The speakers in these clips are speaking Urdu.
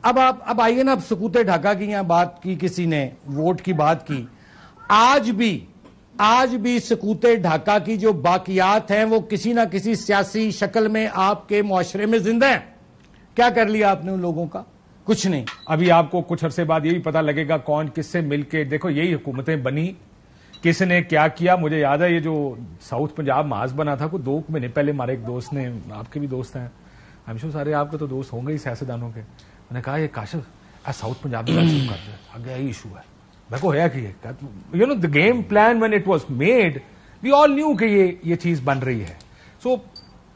اب آئیے نا، اب سکوت ڈھاکہ کی یہاں بات کی کسی نے، ووٹ کی بات کی. آج بھی سکوت ڈھاکہ کی جو باقیات ہیں وہ کسی نہ کسی سیاسی شکل میں آپ کے معاشرے میں زندہ ہیں. کیا کر لیا آپ نے ان لوگوں کا؟ کچھ نہیں. ابھی آپ کو کچھ عرصے بعد یہی پتا لگے گا کون کس سے مل کے. دیکھو یہی حکومتیں بنی، کس نے کیا کیا. مجھے یاد ہے یہ جو ساؤتھ پنجاب محاذ بنا تھا کوئی 2 مہینے پہلے، ہمارے ایک دوست نے، آپ کے بھی دوست ہیں، ہم شو سارے آپ کے تو دوست ہوں گے ہی سیاستدانوں کے، انہوں نے کہا یہ کاشف ساؤتھ پنجاب میں شروع کر دیا، آگے یہی ایشو ہے. میں کو ہے کہ you know the game plan when it was made we all knew کہ یہ چیز بن رہی ہے. سو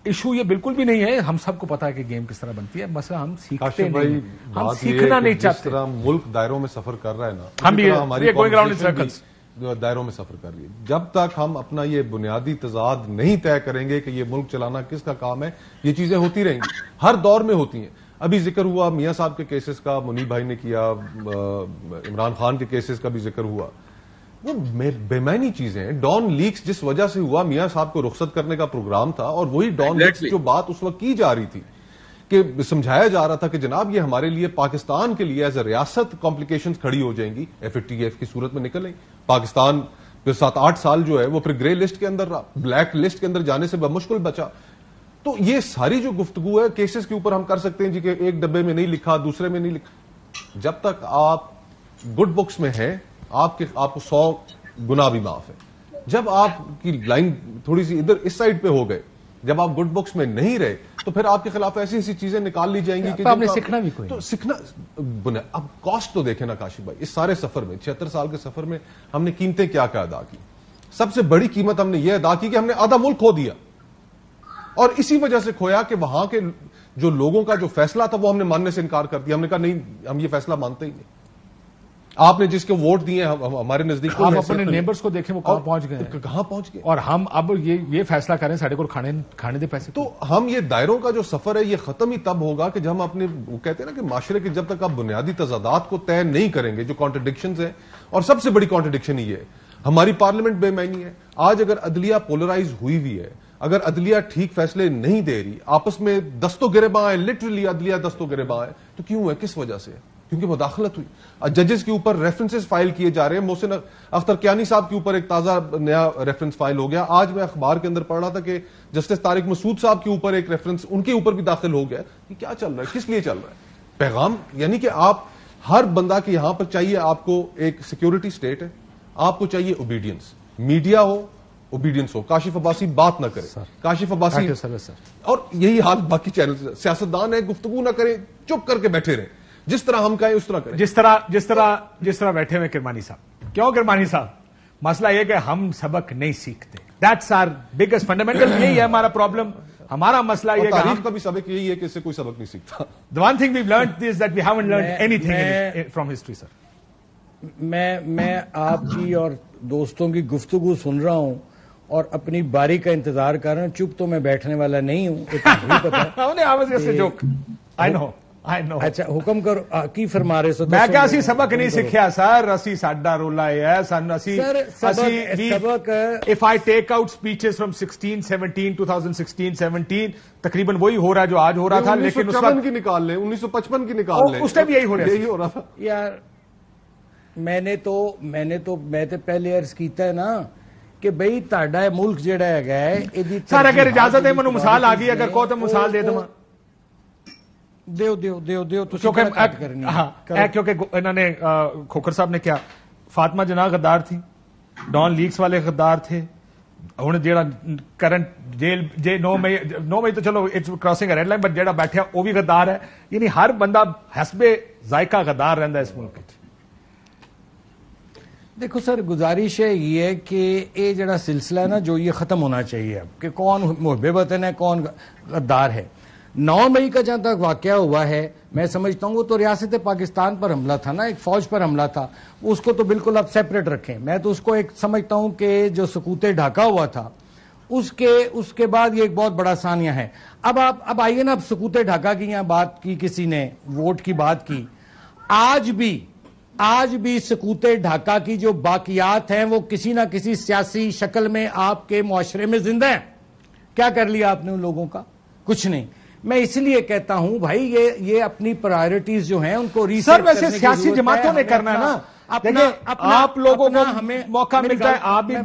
ایشو یہ بالکل بھی نہیں ہے، ہم سب کو پتا ہے کہ گیم کس طرح بنتی ہے. مسئلہ ہم سیکھتے نہیں، ہم سیکھنا نہیں چاہتے. جس طرح ملک دائروں میں سفر کر رہا ہے نا، ہم بھی ہماری دائروں میں سفر کر رہی ہے. جب تک ہم اپنا یہ بنیادی تضاد نہیں طے کریں گے کہ یہ ملک چلانا کس کا کام ہے، یہ چیزیں ہوتی رہیں گی، ہر دور میں ہوتی ہیں. ابھی ذکر ہوا میاں صاحب کے کیسز کا، منیب بھائی نے کیا، عمران خان کے کیسز کا بھی ذکر ہوا. وہ بے معنی چیزیں ہیں. ڈان لیکس جس وجہ سے ہوا، میاں صاحب کو رخصت کرنے کا پروگرام تھا، اور وہی ڈان لیکس جو بات اس وقت کی جا رہی تھی کہ سمجھایا جا رہا تھا کہ جناب یہ ہمارے لیے، پاکستان کے لیے ایز اے ریاست کمپلیکیشنز کھڑی ہو جائیں گی FATF کی صورت میں نکل آئی. پاکستان پھر 7-8 سال جو ہے وہ پھر گرے لسٹ کے اندر، بلیک لسٹ کے اندر جانے سے بمشکل بچا. تو یہ ساری جو گفتگو ہے کیسز کے اوپر ہم کر سکتے ہیں جی کہ ایک ڈبے میں نہیں لکھا، دوسرے میں نہیں لکھا. جب تک آپ گڈ بکس میں ہیں آپ کو 100 گنا بھی معاف ہے. جب آپ کی لائن تھوڑی سی ادھر اس سائڈ پہ ہو گئے، جب آپ گڈ بکس میں نہیں رہے، تو پھر آپ کے خلاف ایسی ایسی چیزیں نکال لی جائیں گی کہ آپ نے سیکھنا بھی کوئی تو سیکھنا. اب کاسٹ تو دیکھیں نا کاشف بھائی، اس سارے سفر میں 76 سال کے سفر میں ہم نے قیمتیں کیا کیا ادا کی. سب سے بڑی قیمت ہم نے یہ ادا کی کہ ہم نے آدھا ملک کھو دیا، اور اسی وجہ سے کھویا کہ وہاں کے جو لوگوں کا جو فیصلہ تھا وہ ہم نے ماننے سے انکار کر دیا. ہم نے کہا نہیں، ہم یہ فیصلہ مانتے ہی نہیں. آپ نے جس کو ووٹ دیے ہمارے نزدیک، ہم اپنے نیبرز کو دیکھیں وہ کہاں پہنچ گئے، کہاں پہنچ گئے، اور ہم اب یہ فیصلہ کریں ساڑھے کو کھانے دے پیسے. تو ہم یہ دائروں کا جو سفر ہے یہ ختم ہی تب ہوگا کہ جب ہم اپنے، وہ کہتے ہیں نا کہ معاشرے کے جب تک آپ بنیادی تضادات کو طے نہیں کریں گے، جو کانٹرڈکشنز ہیں. اور سب سے بڑی کانٹرڈکشن یہ ہے ہماری پارلیمنٹ بے معنی ہے. آج اگر عدلیہ پولرائز ہوئی ہوئی ہے، اگر عدلیہ ٹھیک فیصلے نہیں دے رہی، آپس میں دستوں گریباں ہیں، لٹرلی عدلیہ دستوں گریباں ہے، تو کیوں ہے؟ کس وجہ سے؟ کیونکہ مداخلت ہوئی. ججز کے اوپر ریفرنسز فائل کیے جا رہے ہیں. محسن اختر کیانی صاحب کے اوپر ایک تازہ نیا ریفرنس فائل ہو گیا. آج میں اخبار کے اندر پڑھ رہا تھا کہ جسٹس طارق مسعود صاحب کے اوپر ایک ریفرنس ان کے اوپر بھی داخل ہو گیا. یہ کیا چل رہا ہے؟ کس لیے چل رہا ہے؟ پیغام یعنی کہ آپ ہر بندہ کے یہاں پر چاہیے آپ کو ایک سیکیورٹی سٹیٹ ہے، آپ کو چاہیے اوبیڈینس، میڈیا ہو اوبیڈینس ہو. کاشف عباسی بات نہ کرے، کاشف عباسی، اور یہی حال باقی چینل، سیاستدان ہے گفتگو نہ کرے، چپ کر کے بیٹھے رہے، جس طرح ہم کہیں اس طرح کریں. جس طرح بیٹھے ہوئے کرمانی صاحب. کیوں کرمانی صاحب؟ مسئلہ یہ کہ ہم سبق نہیں سیکھتے. That's our biggest fundamental. یہی ہے ہمارا پرابلم. ہمارا مسئلہ یہ کہ تاریخ کا بھی سبق یہی ہے کہ اس سے کوئی سبق نہیں سیکھتا. The one thing we've learned is that we haven't learned anything from history, sir. میں آپ کی اور دوستوں کی گفتگو سن رہا ہوں اور اپنی باری کا انتظار کر رہا ہوں. چپ تو میں بیٹھنے والا نہیں ہوں، اچھا حکم کرو کی فرما رہے. میں کیا اسی سبق نہیں سیکھیا سر، اسی ساڈا رولا ہے سبق. If I take out speeches from 2016-17 تقریباً وہی ہو رہا ہے جو آج ہو رہا تھا. لیکن 1954 کی نکال لیں، 1955 کی نکال لیں، اس ٹائم یہی ہو رہا تھا. یار میں تو پہلے عرض کیتا ہے نا کہ بھئی تہاڈا ملک جڑا ہے سر، اگر اجازت ہے مینوں مثال آ گئی، اگر کہو تو مثال دے دوں. دیو کیونکہ انہوں نے کھوکھر صاحب نے کیا، فاطمہ جناح غدار تھی، ڈان لیکس والے غدار تھے. ہن جیڑا کرنٹ جیل 9 مئی تو چلو it's crossing red line, but جیڑا بیٹھا وہ بھی غدار ہے. یعنی ہر بندہ حسب ذائقہ غدار رہندا ہے اس ملک وچ. دیکھو سر، گزارش ہے یہ کہ یہ جڑا سلسلہ ہے نا جو یہ ختم ہونا چاہیے اب، کہ کون محب وطن ہے کون غدار ہے. 9 مئی کا جہاں تک واقعہ ہوا ہے میں سمجھتا ہوں وہ تو ریاست پاکستان پر حملہ تھا نا، ایک فوج پر حملہ تھا. اس کو تو بالکل اب سیپریٹ رکھیں. میں تو اس کو ایک سمجھتا ہوں کہ جو سکوت ڈھاکہ ہوا تھا اس کے بعد یہ ایک بہت بڑا ثانیہ ہے. اب آئیے نا، اب سکوت ڈھاکہ کی یہاں بات کی کسی نے، ووٹ کی بات کی. آج بھی سکوت ڈھاکہ کی جو باقیات ہیں وہ کسی نہ کسی سیاسی شکل میں آپ کے معاشرے میں زندہ ہیں. کیا کر لیا آپ نے ان لوگوں کا؟ کچھ نہیں. میں اس لیے کہتا ہوں بھائی یہ اپنی پرائرٹیز جو ہیں ان کو ریسیٹ سر ویسے سیاسی جماعتوں نے کرنا ہے نا، دیکھیں آپ لوگوں کو ہمیں موقع ملتا ہے، آپ بھی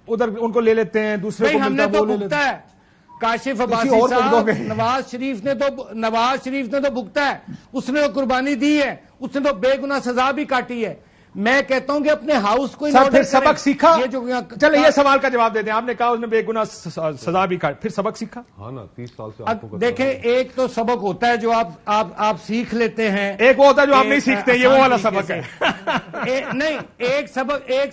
ادھر ان کو لے لیتے ہیں، دوسرے کو ہم نے ملتا ہے تو وہ لے لیتے بھگتا ہیں۔ ہے کاشف کسی عباسی اور کو دو صاحب، گے۔ نواز شریف نے تو بھگتا ہے، اس نے تو قربانی دی ہے، اس نے تو بے گناہ سزا بھی کاٹی ہے۔ میں کہتا ہوں کہ اپنے ہاؤس کو سر پھر سبق سیکھا؟ چلے یہ سوال کا جواب دے دیں، آپ نے کہا اس نے بے گناہ سزا بھی کاٹی، پھر سبق سیکھا؟ ہاں نا، 30 سال سے آپ کو دیکھیں ایک تو سبق ہوتا ہے جو آپ سیکھ لیتے ہیں، ایک وہ ہوتا ہے جو آپ نہیں سیکھتے، یہ وہ والا سبق ہے۔ نہیں، ایک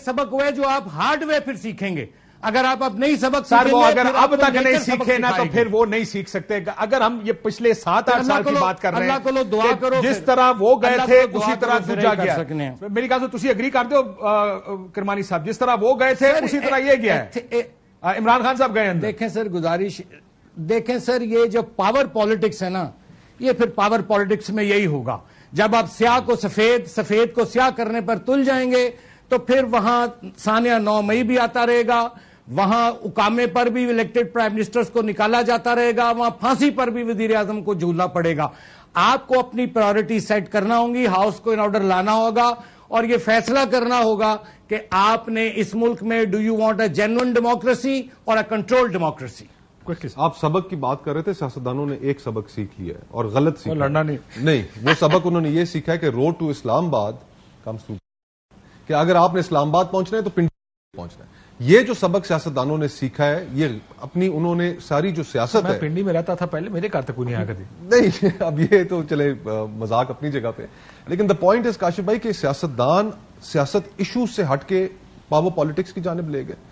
سبق وہ ہے جو آپ ہارڈ وے پھر سیکھیں گے۔ اگر آپ اب نہیں سبق سر سیکھیں وہ گے اگر پھر اب آپ کو تک نہیں نیچر سبق سیکھے نا تو سکھائے گی۔ پھر وہ نہیں سیکھ سکتے۔ اگر ہم یہ پچھلے 7-8 سال کی بات کر رہے ہیں، اللہ کو دعا کرو، جس طرح وہ گئے اللہ تھے کو دعا اسی طرح کرو، دوجا کر گیا سکنے ہیں۔ میری کہا تو تسی اگری کر دو کرمانی صاحب، جس طرح وہ گئے تھے اسی طرح یہ گیا ہے۔ عمران خان صاحب گئے اندر۔ دیکھیں سر گزارش، دیکھیں سر یہ جو پاور پالیٹکس ہے نا، یہ پھر پاور پالیٹکس میں یہی ہوگا، جب آپ سیاہ کو سفید، سفید کو سیاہ کرنے پر تل جائیں گے تو پھر وہاں ثانیہ 9 مئی بھی آتا رہے گا، وہاں اقامے پر بھی الیکٹڈ پرائم منسٹرز کو نکالا جاتا رہے گا، وہاں پھانسی پر بھی وزیر اعظم کو جھولنا پڑے گا۔ آپ کو اپنی پرائرٹی سیٹ کرنا ہوں گی، ہاؤس کو ان آرڈر لانا ہوگا اور یہ فیصلہ کرنا ہوگا کہ آپ نے اس ملک میں do you want a genuine democracy اور اے کنٹرول ڈیموکریسی۔ آپ سبق کی بات کر رہے تھے، سیاستدانوں نے ایک سبق سیکھ لیا ہے اور غلط سیکھا ہے۔ لڑنا نہیں، وہ سبق انہوں نے یہ سیکھا ہے کہ روڈ ٹو اسلام آباد کمز ٹو، کہ اگر آپ نے اسلام آباد پہنچنا ہے تو پنڈی پہنچنا ہے۔ یہ جو سبق سیاستدانوں نے سیکھا ہے، یہ اپنی انہوں نے ساری جو سیاست میں ہے، پنڈی میں رہتا تھا پہلے، میرے گھر تک کوئی نہیں آگا تھی۔ نہیں اب یہ تو چلے مذاق اپنی جگہ پہ، لیکن دا پوائنٹ از کاشف بھائی کہ سیاستدان سیاست ایشو سے ہٹ کے پاور پالیٹکس کی جانب لے گئے،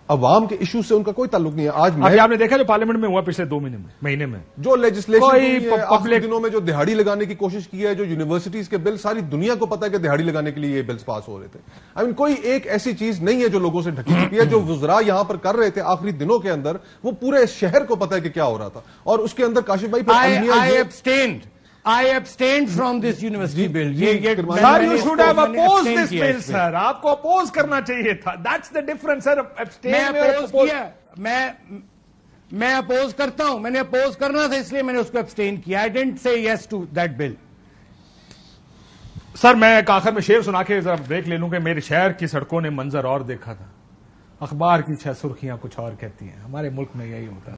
عوام کے ایشو سے ان کا کوئی تعلق نہیں ہے۔ آج ابھی آپ نے دیکھا جو پارلیمنٹ میں ہوا پچھلے 2 مہینے میں، جو لیجسلیشن کوئی پبلک دنوں میں جو دہاڑی لگانے کی کوشش کی ہے، جو یونیورسٹیز کے بل، ساری دنیا کو پتا ہے کہ دہاڑی لگانے کے لیے یہ بلز پاس ہو رہے تھے۔ کوئی ایک ایسی چیز نہیں ہے جو لوگوں سے ڈھکی چھپی ہے، جو وزراء یہاں پر کر رہے تھے آخری دنوں کے اندر، وہ پورے شہر کو پتا ہے کہ کیا ہو رہا تھا۔ اور اس کے اندر کاشف بھائی I abstained from this university bill. Sir, you should have opposed this bill, sir. آپ کو اپوز کرنا چاہیے تھا. That's the difference, sir. میں اپوز کرتا ہوں، میں نے اپوز کرنا تھا اس لیے میں نے اس کو abstain کیا. I didn't say yes to that bill. سر میں ایک آخر میں شعر سنا کے ذرا بریک لے لوں کہ میرے شہر کی سڑکوں نے منظر اور دیکھا تھا، اخبار کی سرخیاں کچھ اور کہتی ہیں، ہمارے ملک میں یہی ہوتا ہے.